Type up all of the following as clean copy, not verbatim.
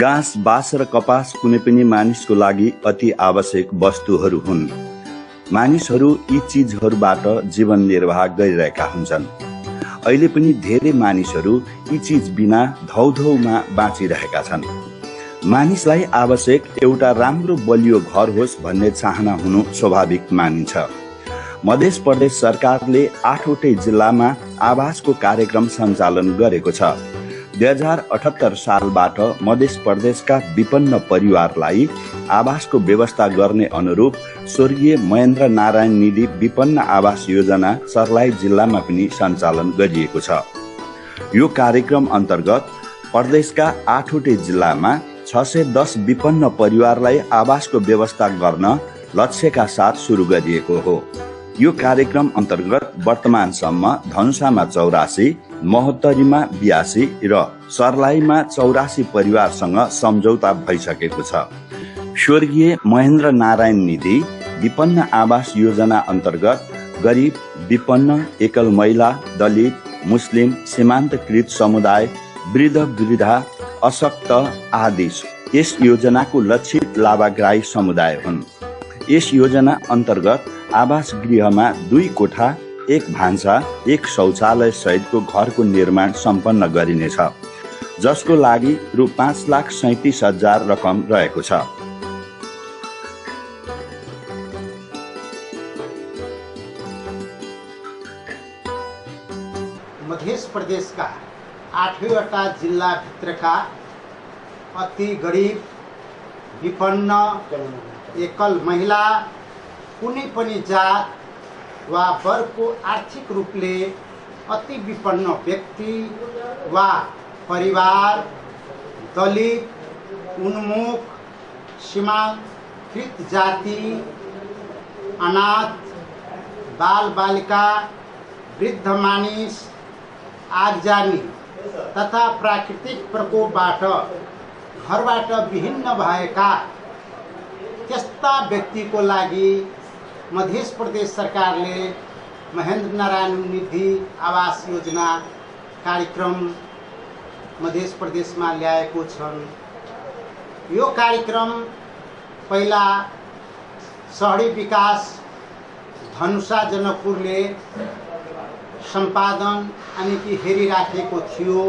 घाँस, बाँस र कपास कुनै पनि मानिसको लागि अति आवश्यक वस्तुहरू हुन्। मानिसहरू यी चिजहरूबाट जीवन निर्वाह गरिरहेका हुन्छन्। अहिले पनि धेरै मानिसहरू यी चिज बिना धौधौमा बाँचिरहेका छन्। मानिसलाई आवश्यक एउटा राम्रो बलियो घर होस् भन्ने चाहना हुनु स्वाभाविक मानिन्छ। मध्य प्रदेश सरकारले 8वटै जिल्लामा आवासको कार्यक्रम सञ्चालन गरेको छ। 2078 सालबाट मध्य प्रदेशका विपन्न परिवारलाई आवासको व्यवस्था गर्ने अनुरूप स्वर्गीय महेन्द्र नारायण निधि विपन्न आवास योजना सर्लाही जिल्लामा पनि सञ्चालन गरिएको छ। यो कार्यक्रम अन्तर्गत प्रदेशका 8वटै जिल्लामा 610 विपन्न परिवारलाई आवासको व्यवस्था गर्न लक्ष्यका साथ सुरु गरिएको हो। यो कार्यक्रम अन्तर्गत वर्तमानसम्म धनुषामा 84, महोत्तरीमा 82 र सर्लाहीमा 84 परिवारसँग सम्झौता भइसकेको छ। स्वर्गीय महेन्द्र नारायण निधि विपन्न आवास योजना अन्तर्गत गरिब, विपन्न, एकल महिला, दलित, मुस्लिम, सीमान्तकृत समुदाय, वृद्ध वृद्धा, अशक्त आदि यस योजनाको लक्षित लाभाग्राही समुदाय हुन्। यस योजना अन्तर्गत आवास गृहमा 2 कोठा, 1 भान्सा, 1 शौचालय सहितको घरको निर्माण सम्पन्न गरिनेछ, जसको लागि रु 5,37,000 रकम रहेको छ। मध्य प्रदेशका 8वटा जिल्लाभित्रका अति गरिब, विपन्न, एकल महिला, कुनै पनि जात वा वर्गको आर्थिक रूपले अति विपन्न व्यक्ति वा परिवार, दलित, उन्मुख, सीमाकृत जाति, अनाथ, बाल बालिका, वृद्ध मानिस, आगजनी तथा प्राकृतिक प्रकोपबाट घरबाट विहीन भएका त्यस्ता व्यक्तिको लागि मध्य प्रदेश सरकारले महेन्द्र नारायण निधि आवास योजना कार्यक्रम मध्य प्रदेशमा ल्याएको छन्। यो कार्यक्रम पहिला शहरी विकास धनुषा जनकपुरले सम्पादन अनि कि हेरिराखेको थियो।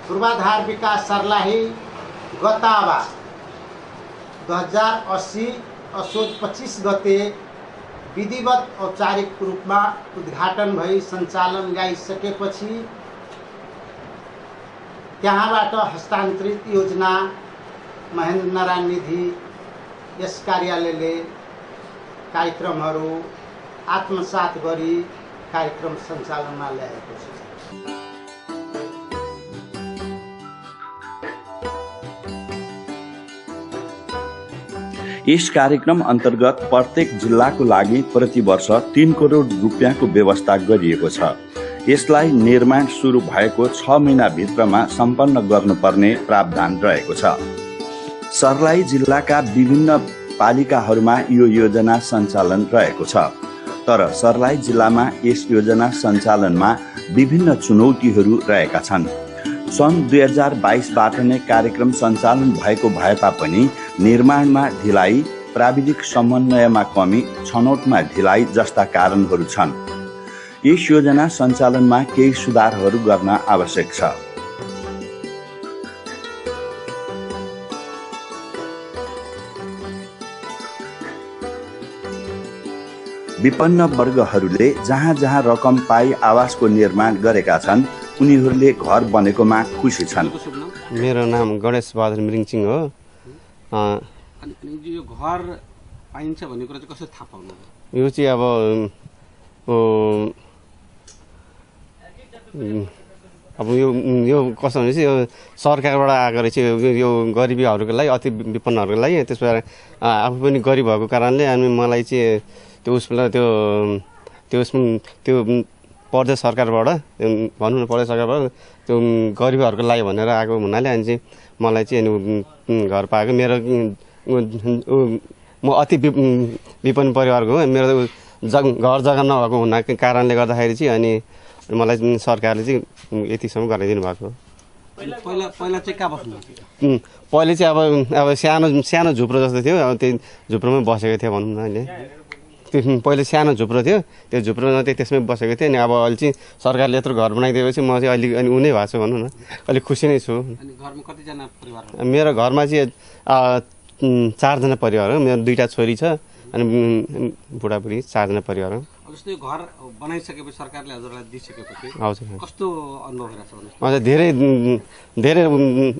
पूर्वाधार विकास सर्लाही गतावा 2080 असोज 25 गते विधिवत औपचारिक रूपमा उद्घाटन भई सञ्चालन गाइसकेपछि त्यहाँबाट हस्तान्तरित योजना महेन्द्र नारायण निधि यस कार्यालयले कार्यक्रमहरू आत्मसात गरी कार्यक्रम सञ्चालनमा ल्याएको छ। यस कार्यक्रम अन्तर्गत प्रत्येक जिल्लाको लागि प्रति वर्ष 3 करोड रुपियाँको व्यवस्था गरिएको छ। यसलाई निर्माण सुरु भएको 6 महिनाभित्रमा सम्पन्न गर्नुपर्ने प्रावधान रहेको छ। सर्लाही जिल्लाका विभिन्न पालिकाहरूमा यो योजना सञ्चालन रहेको छ। तर सर्लाही जिल्लामा यस योजना सञ्चालनमा विभिन्न चुनौतीहरू रहेका छन्। सन् 2022बाट नै कार्यक्रम सञ्चालन भएको भए तापनि निर्माणमा ढिलाइ, प्राविधिक समन्वयमा कमी, छनौटमा ढिलाइ जस्ता कारणहरू छन्। यस योजना सञ्चालनमा केही सुधारहरू गर्न आवश्यक छ। विपन्न वर्गहरूले जहाँ जहाँ रकम पाई आवासको निर्माण गरेका छन्, उनीहरूले घर बनेकोमा खुसी छन्। मेरो नाम गणेश बहादुर मिरिङचिङ हो। यो घर पाइन्छ भन्ने कुरा चाहिँ कसरी थाहा पाउनु? यो चाहिँ अब यो कस्तो भने चाहिँ यो सरकारबाट आएको रहेछ। यो गरिबीहरूको लागि, अति विपन्नहरूको लागि। त्यसबाट आफू पनि गरिब भएको कारणले अनि मलाई चाहिँ त्यो प्रदेश सरकारबाट भनौँ न, प्रदेश सरकारबाट त्यो गरिबहरूको लागि भनेर आएको हुनाले अनि चाहिँ मलाई चाहिँ घर पाएको। मेरो म अति विपन्न परिवारको हो। मेरो घर जग्गा नभएको हुनाको कारणले गर्दाखेरि चाहिँ अनि मलाई सरकारले चाहिँ यतिसम्म गराइदिनु भएको हो। पहिला चाहिँ कहाँ बस्नुहुन्छ? पहिले चाहिँ अब सानो झुप्रो जस्तो थियो, अब त्यही झुप्रोमै बसेको थियो भनौँ न अहिले। त्यो पहिले सानो झुप्रो थियो, त्यो झुप्रोमा चाहिँ त्यसमै बसेको थियो। अनि अब अहिले चाहिँ सरकारले यत्रो घर बनाइदिएपछि म चाहिँ अहिले अनि उनी भएको छु भनौँ न, अलिक खुसी नै छु। अनि घरमा कतिजना परिवार? मेरो घरमा चाहिँ 4 जना परिवार हो। मेरो 2टा छोरी छ अनि बुढाबुढी 4 जना परिवार हो। जस्तै घर बनाइसकेपछि सरकारले हजुरलाई दिइसकेपछि हजुर कस्तो अनुभव भइरहेछ भन्नुहोस्? हजुर धेरै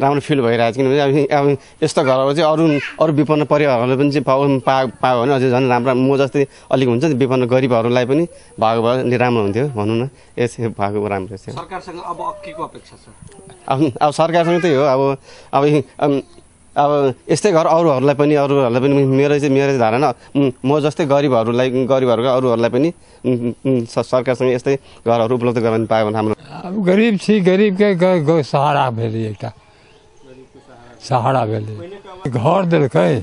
राम्रो फिल भइरहेको छ। किनभने अब यस्तो घरहरू चाहिँ अरू विपन्न परिवारहरूले पनि चाहिँ पायो भने अझै झन् राम्रो। म जस्तै अलिक हुन्छ नि विपन्न गरिबहरूलाई पनि भएको भए राम्रो हुन्थ्यो भनौँ न, यसो भएको राम्रो थियो। सरकारसँग अब केको अपेक्षा छ? अब सरकारसँग त्यही हो। अब यस्तै घर अरूहरूलाई पनि मेरो चाहिँ धारणा म जस्तै गरिबहरूको अरूहरूलाई पनि सरकारसँग यस्तै घरहरू उपलब्ध गराउनु पायो भने हाम्रो। अब गरीब छी, गरीबके सहारा भेलै, एउटा सहारा भेलै। घर देलकै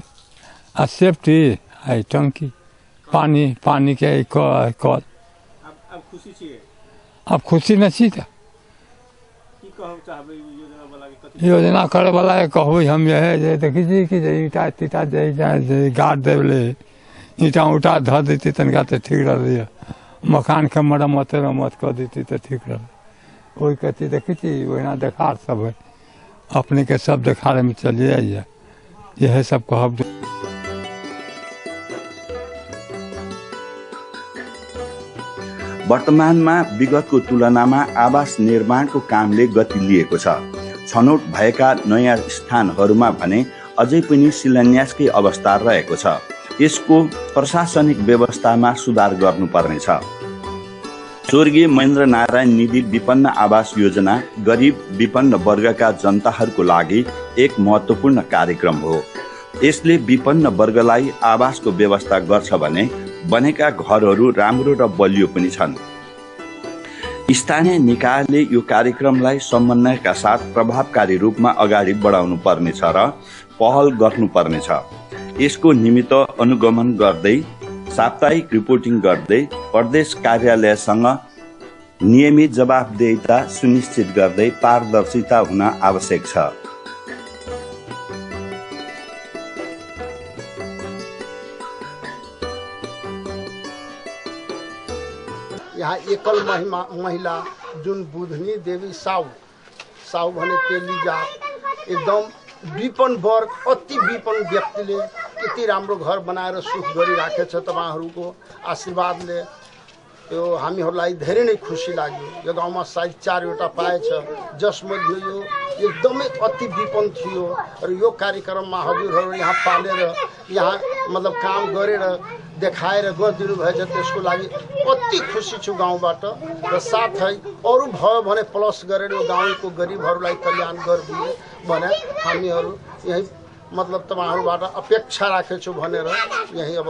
आ सेफ्टी आ टंकी पानी के कल। अब खुशी छियै? अब खुशी न छी त योजना करे वाला कहू हम ये देखी छी कि ईटा तीटा गाड़ देवले ईटा उटा ध देती तनिका तो ठीक रही, मकान के मरम्मत कर देती तो ठीक रही। वही कहती देखी थी वही देखार सब है, अपने के सब देखारे में चलिए आइए, यह सब कहब। वर्तमानमा विगतको तुलनामा आवास निर्माणको कामले गति लिएको छ। छनौट भएका नयाँ स्थानहरूमा भने अझै पनि शिलान्यासकै अवस्था रहेको छ। यसको प्रशासनिक व्यवस्थामा सुधार गर्नुपर्नेछ। स्वर्गीय महेन्द्र नारायण निधि विपन्न आवास योजना गरीब विपन्न वर्गका जनताहरूको लागि एक महत्त्वपूर्ण कार्यक्रम हो। यसले विपन्न वर्गलाई आवासको व्यवस्था गर्छ भने बनेका घरहरू राम्रो र बलियो पनि छन्। स्थानीय निकायले यो कार्यक्रमलाई समन्वयका साथ प्रभावकारी रूपमा अगाडि बढाउनु पर्नेछ र पहल गर्नुपर्नेछ। यसको निमित्त अनुगमन गर्दै साप्ताहिक रिपोर्टिङ गर्दै प्रदेश कार्यालयसँग नियमित जवाफदेहिता सुनिश्चित गर्दै पारदर्शिता हुन आवश्यक छ। यहाँ एकल महिला जुन बुधनी देवी साउ भने तेली जात एकदम विपन्न वर्ग, अति विपन्न व्यक्तिले यति राम्रो घर बनाएर सुख गरिराखेछ। तपाईहरुको आशीर्वादले यो हामीहरूलाई धेरै नै खुसी लाग्यो। यो गाउँमा सायद 4वटा पाएछ, जसमध्ये यो एकदमै अति विपन्न थियो र यो कार्यक्रममा हजुरहरू यहाँ पालेर यहाँ मतलब काम गरेर देखाएर गरिदिनु भएछ, त्यसको लागि अति खुसी छु गाउँबाट। र साथै अरू भयो भने प्लस गरेर यो गाउँको गरिबहरूलाई कल्याण गरिदिए भने हामीहरू यही मतलब तपाईहरुबाट अपेक्षा राखेछु भनेर यही अब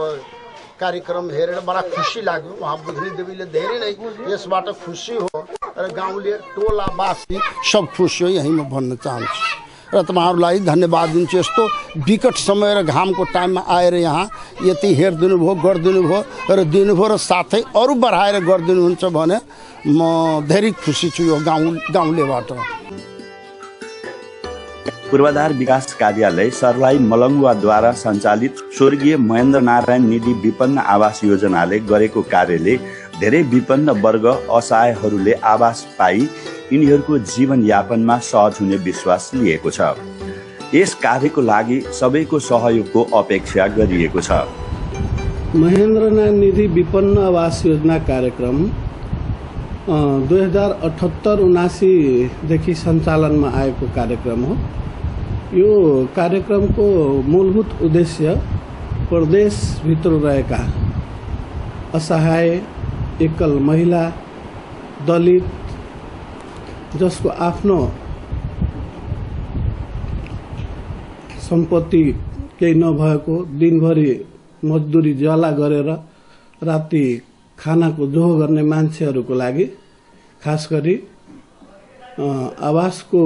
कार्यक्रम हेरेर बडा खुसी लाग्यो। वहाँ बुधनी देवीले धेरै नै यसबाट खुसी हो र गाउँले टोलावासी सब खुसी हो, यही म भन्न चाहन्छु। र तपाईहरुलाई धन्यवाद दिन्छु। यस्तो विकट समय र घामको टाइममा आएर यहाँ यति हेरिदिनु भयो, गरिदिनु भयो र दिनुभयो र साथै अरू बढाएर गरिदिनुहुन्छ भने म धेरै खुसी छु यो गाउँलेबाट। पूर्वाधार विकास कार्यालय सर्लाही मलङ्गुवाद्वारा सञ्चालित स्वर्गीय महेन्द्र नारायण निधि विपन्न आवास योजनाले गरेको कार्यले धेरै विपन्न वर्ग असहायहरूले आवास पाई यिनीहरूको जीवनयापनमा सहज हुने विश्वास लिएको छ। यस कार्यको लागि सबैको सहयोगको अपेक्षा गरिएको छ। महेन्द्र नारायण निधि विपन्न आवास योजना कार्यक्रम 2078-79 देखि सञ्चालनमा आएको कार्यक्रम हो। यो कार्यक्रमको मूलभूत उद्देश्य प्रदेशभित्र रहेका असहाय, एकल महिला, दलित जसको आफ्नो सम्पत्ति केही नभएको, दिनभरि मजदुरी ज्वाला गरेर राति खानाको जोहो गर्ने मान्छेहरूको लागि खास गरी आवासको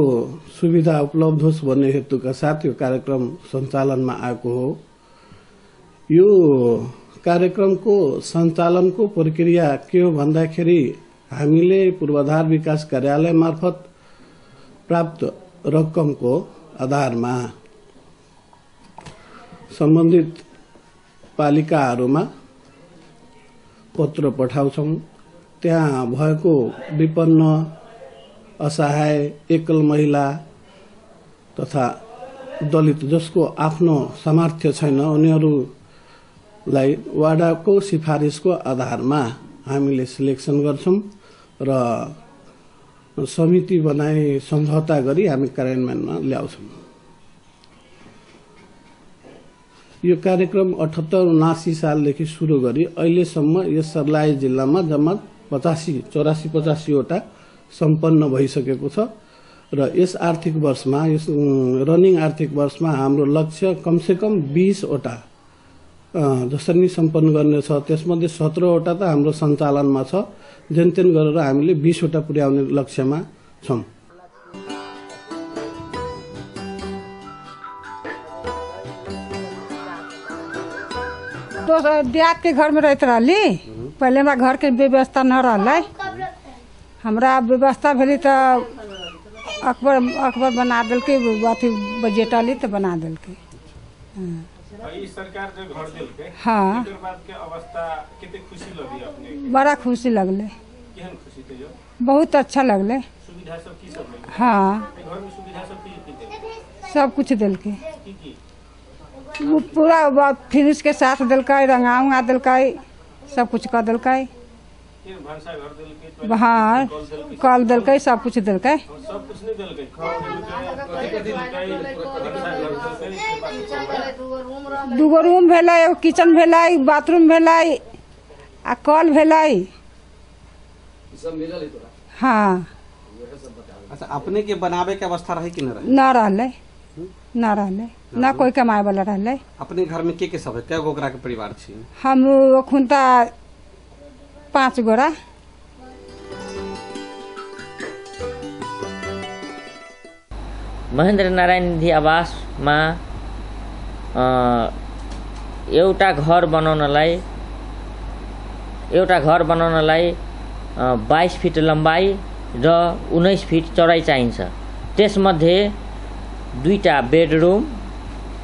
सुविधा उपलब्ध होस् भन्ने हेतुका साथ यो कार्यक्रम सञ्चालनमा आएको हो। यो कार्यक्रमको सञ्चालनको प्रक्रिया के हो भन्दाखेरि हामीले पूर्वाधार विकास कार्यालय मार्फत प्राप्त रकमको आधारमा सम्बन्धित पालिकाहरूमा पत्र पठाउँछौँ। त्यहाँ भएको विपन्न, असहाय, एकल महिला तथा दलित जसको आफ्नो सामर्थ्य छैन उनीहरूलाई वाडाको सिफारिसको आधारमा हामीले सिलेक्सन गर्छौँ र समिति बनाई सम्झौता गरी हामी कार्यान्वयनमा ल्याउँछौँ। यो कार्यक्रम 78-79 सालदेखि सुरु गरी अहिलेसम्म यस सर्लाही जिल्लामा जम्मा 84-85 वटा सम्पन्न भइसकेको छ र यस आर्थिक वर्षमा, यस रनिङ आर्थिक वर्षमा हाम्रो लक्ष्य कमसेकम 20 वटा जसरी सम्पन्न गर्ने छ। त्यसमध्ये 17 वटा त हाम्रो सञ्चालनमा छ। जेनतेन गरेर हामीले 20 वटा पुर्याउने लक्ष्यमा छौँ। तो देहात के घर में रहते रहली, पहले हमरा घर के व्यवस्था न रहलै। हमरा व्यवस्था भेली तो अकबर बना देलकै, अथी बजट आली तो बना देलकै। सरकार जो घर देलकै, हाँ, एकर बाद के अवस्था कितने खुशी लगी अपने? बड़ा खुशी लगले। केहन खुशी थे जो? बहुत अच्छा लगले। सुविधा सब की सब मिलल? हाँ, घर में सुविधा सब की देलकै? सब कुछ देलकै। की? वो पूरा फिनिश के साथ देलकै, रंगा देलकै, सब कुछ कर देलकै। भाषा घर देलकै, हाँ, कल देलकै, सब कुछ देलकै। सब कुछ नहीं देलकै, दूगो रूम भेलै, एगो किचन भेलै, बाथरूम भेलै, आ कल भेलै। हाँ। अच्छा, अपने के बनावे के अवस्था रही कि न रही? न रहलै, न रहलै, न कोई कमाए वाला रहलै। अपने घर में के सब है? कै गोकरा के परिवार छी? हम खुनता 5 गोरा। महेन्द्र नारायण निधि आवासमा एउटा घर बनाउनलाई 22 फिट लम्बाई र 19 फिट चौडाइ चाहिन्छ। त्यसमध्ये 2टा बेडरुम,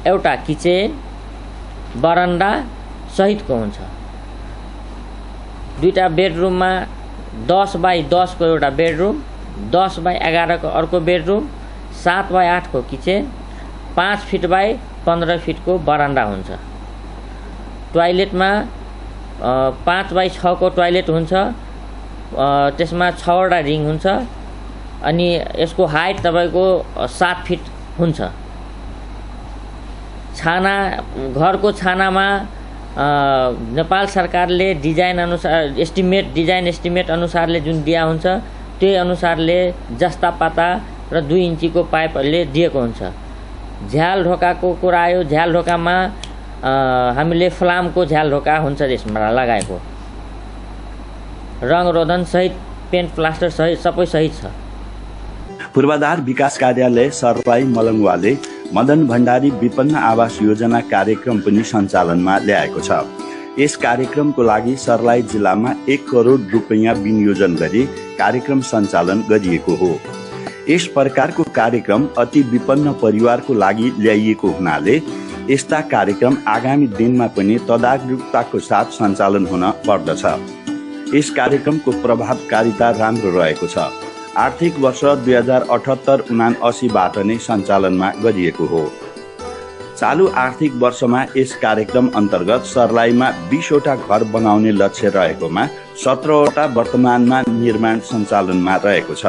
एउटा किचन, बरन्डा सहितको हुन्छ। 2टा बेडरुममा 10 बाई 10 को एउटा बेडरुम, 10 बाई 11 को अर्को बेडरुम, 7 बाई 8 को किचन, 5 फिट बाई 15 फिट को बरन्डा हुन्छ। टोयलेटमा 5 बाई 6 को टोयलेट हुन्छ। त्यसमा 6 वटा रिङ हुन्छ अनि यसको हाइट तपाईको 7 फिट हुन्छ। छाना, घरको छानामा नेपाल सरकारले डिजाइन एस्टिमेट अनुसारले जुन दिया हुन्छ त्यही अनुसारले जस्ता पाता र 2 इन्चीको पाइपले दिएको हुन्छ। झ्याल ढोकाको कुरा आयो, झ्याल ढोकामा हामीले फ्लामको झ्याल ढोका हुन्छ त्यसमा लगाएको। रङ रोदन सहित पेन्ट प्लास्टर सहित सबै सहित छ। पूर्वाधार विकास कार्यालय सर्लाही मलङ्गवाले मदन भण्डारी विपन्न आवास योजना कार्यक्रम पनि सञ्चालनमा ल्याएको छ। यस कार्यक्रमको लागि सर्लाही जिल्लामा 1 करोड रुपैयाँ विनियोजन गरी कार्यक्रम सञ्चालन गरिएको हो। यस प्रकारको कार्यक्रम अति विपन्न परिवारको लागि ल्याइएको हुनाले यस्ता कार्यक्रम आगामी दिनमा पनि तदारुकताको साथ सञ्चालन हुन पर्दछ। यस कार्यक्रमको प्रभावकारिता राम्रो रहेको छ। आर्थिक वर्ष 2078-79बाट नै सञ्चालनमा गरिएको हो। चालु आर्थिक वर्षमा यस कार्यक्रम अन्तर्गत सर्लाहीमा 20 वटा घर बनाउने लक्ष्य रहेकोमा 17 वटा वर्तमानमा निर्माण सञ्चालनमा रहेको छ।